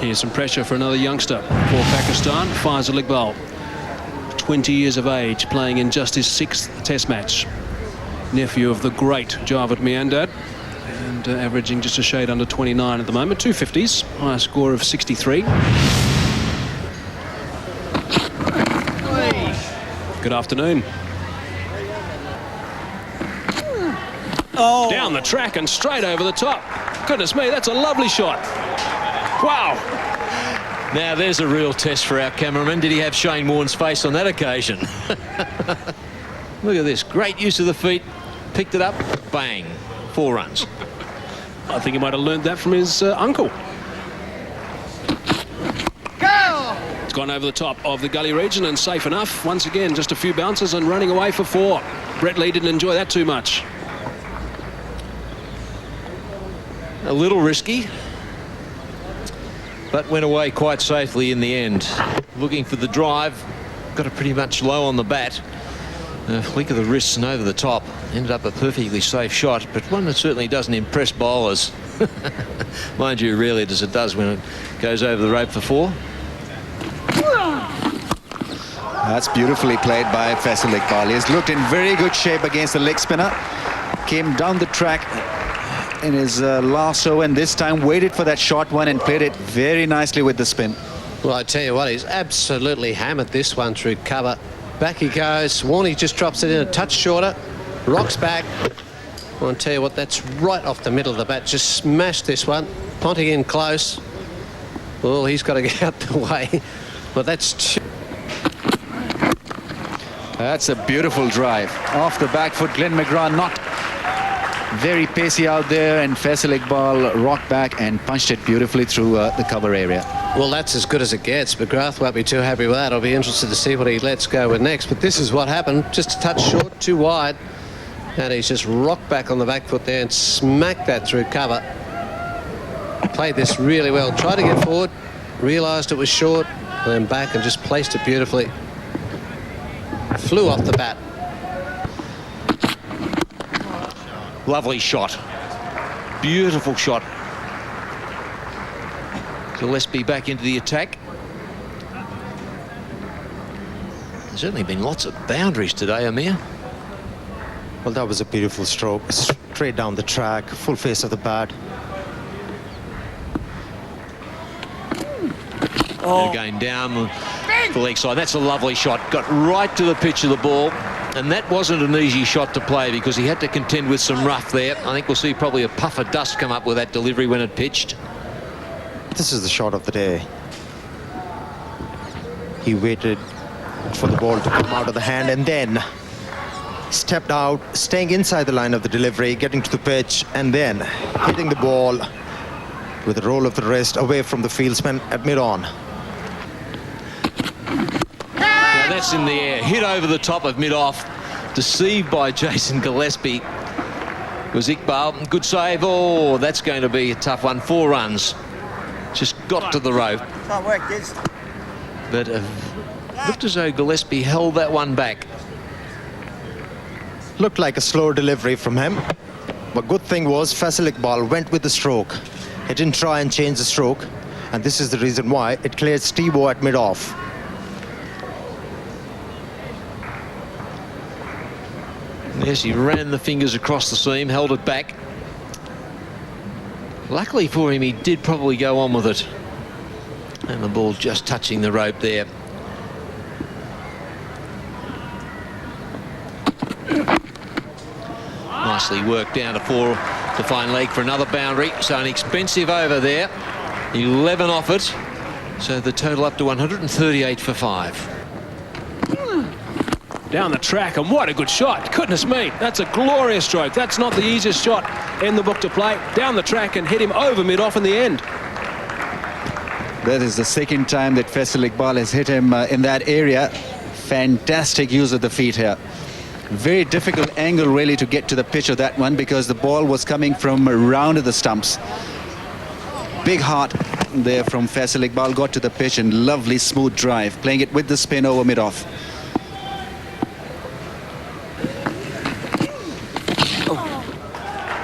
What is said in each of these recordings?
Here's some pressure for another youngster for Pakistan, Faisal Iqbal. 20 years of age, playing in just his 6th Test match. Nephew of the great Javed Miandad, and averaging just a shade under 29 at the moment. 250s, high score of 63. Good afternoon. Oh. Down the track and straight over the top. Goodness me, that's a lovely shot. Wow. Now there's a real test for our cameraman. Did he have Shane Warne's face on that occasion? Look at this, great use of the feet. Picked it up, bang, 4 runs. I think he might have learned that from his uncle. Go! It's gone over the top of the gully region and safe enough. Once again, just a few bounces and running away for 4. Brett Lee didn't enjoy that too much. A little risky, but went away quite safely in the end. Looking for the drive, got it pretty much low on the bat. A flick of the wrists and over the top. Ended up a perfectly safe shot, but one that certainly doesn't impress bowlers. Mind you, rarely does it when it goes over the rope for 4. That's beautifully played by Faisal Iqbal. He's looked in very good shape against the leg spinner. Came down the track in his last over, and this time waited for that short one and played it very nicely with the spin. Well, I tell you what, he's absolutely hammered this one through cover. Back he goes. Warney just drops it in a touch shorter. Rocks back. Well, I'll tell you what, that's right off the middle of the bat. Just smashed this one. Ponting in close. Well, he's got to get out the way. Well, that's a beautiful drive. Off the back foot, Glenn McGrath not very pacey out there, and Faisal Iqbal rocked back and punched it beautifully through the cover area. Well, that's as good as it gets. McGrath won't be too happy with that. I'll be interested to see what he lets go with next. But this is what happened. Just a touch short, too wide. And he's just rocked back on the back foot there and smacked that through cover. Played this really well. Tried to get forward, realised it was short, and then back and just placed it beautifully. Flew off the bat. Lovely shot. Beautiful shot. Gillespie back into the attack. There's certainly been lots of boundaries today, Amir. Well, that was a beautiful stroke. Straight down the track, full face of the bat. They're going down the leg side. That's a lovely shot. Got right to the pitch of the ball. And that wasn't an easy shot to play because he had to contend with some rough there. I think we'll see probably a puff of dust come up with that delivery when it pitched. This is the shot of the day. He waited for the ball to come out of the hand and then stepped out, staying inside the line of the delivery, getting to the pitch, and then hitting the ball with a roll of the wrist away from the fieldsman at mid-on. Now that's in the air, hit over the top of mid-off, deceived by Jason Gillespie. Was Iqbal, good save. Oh, that's going to be a tough one. 4 runs. Just got to the rope. But looked as though Gillespie held that one back. Looked like a slow delivery from him. But good thing was Faisal Iqbal went with the stroke. He didn't try and change the stroke. And this is the reason why it cleared Steve-O at mid-off. Yes, he ran the fingers across the seam, held it back. Luckily for him, he did probably go on with it. And the ball just touching the rope there. Nicely worked down to 4 to find leg for another boundary. So an expensive over there. 11 off it. So the total up to 138 for 5. Down the track, and what a good shot. Goodness me, that's a glorious stroke. That's not the easiest shot in the book to play. Down the track and hit him over mid-off in the end. That is the second time that Faisal Iqbal has hit him in that area. Fantastic use of the feet here. Very difficult angle really to get to the pitch of that one because the ball was coming from around the stumps. Big heart there from Faisal Iqbal, got to the pitch and lovely smooth drive, playing it with the spin over mid-off.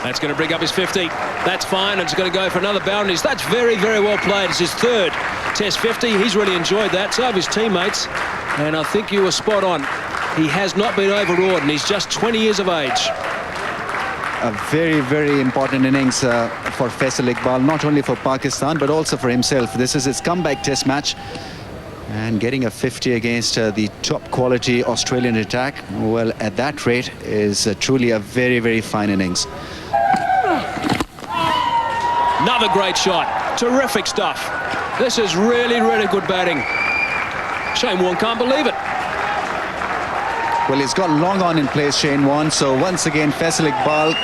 That's That's going to bring up his 50. That's fine. It's going to go for another boundary. That's very, very well played. It's his third Test 50. He's really enjoyed that. So have his teammates. And I think you were spot on. He has not been overawed, and he's just 20 years of age. A very, very important innings for Faisal Iqbal, not only for Pakistan, but also for himself. This is his comeback Test match. And getting a 50 against the top quality Australian attack, well, at that rate is truly a very, very fine innings. Another great shot. Terrific stuff. This is really, really good batting. Shane Warne can't believe it. Well, he's got long on in place, Shane Warne. So once again, Faisal Iqbal,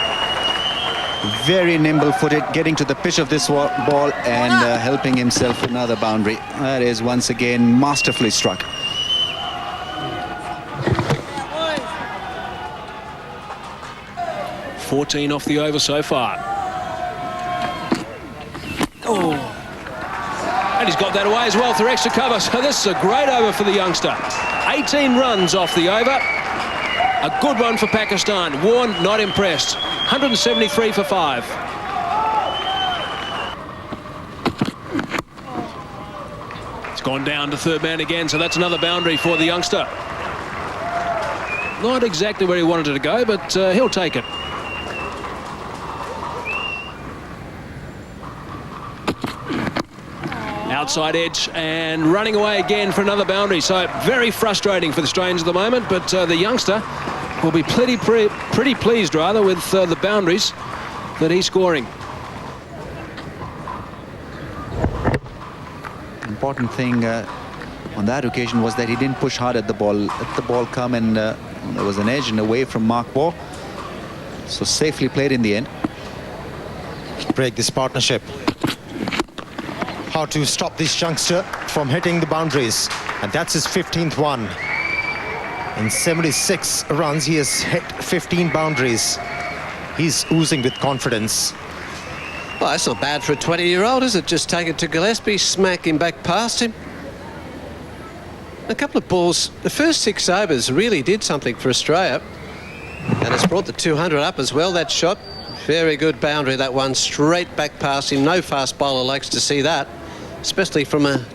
very nimble-footed, getting to the pitch of this ball and helping himself with another boundary. That is once again masterfully struck. "14 off the over so far. Oh. And he's got that away as well through extra cover. So this is a great over for the youngster. 18 runs off the over. A good one for Pakistan. Warne not impressed. 173 for 5. It's gone down to third man again, so that's another boundary for the youngster. Not exactly where he wanted it to go, but he'll take it. Outside edge and running away again for another boundary. So very frustrating for the Australians at the moment, but the youngster will be pretty pleased rather with the boundaries that he's scoring. Important thing on that occasion was that he didn't push hard at the ball. Let the ball come, and there was an edge and away from Mark Waugh. So safely played in the end. Break this partnership. How to stop this youngster from hitting the boundaries, and that's his 15th one. In 76 runs, he has hit 15 boundaries. He's oozing with confidence. Well, that's not bad for a 20-year-old, is it? Just take it to Gillespie, smack him back past him. A couple of balls. The first 6 overs really did something for Australia. And it's brought the 200 up as well, that shot. Very good boundary, that one. Straight back past him. No fast bowler likes to see that, especially from a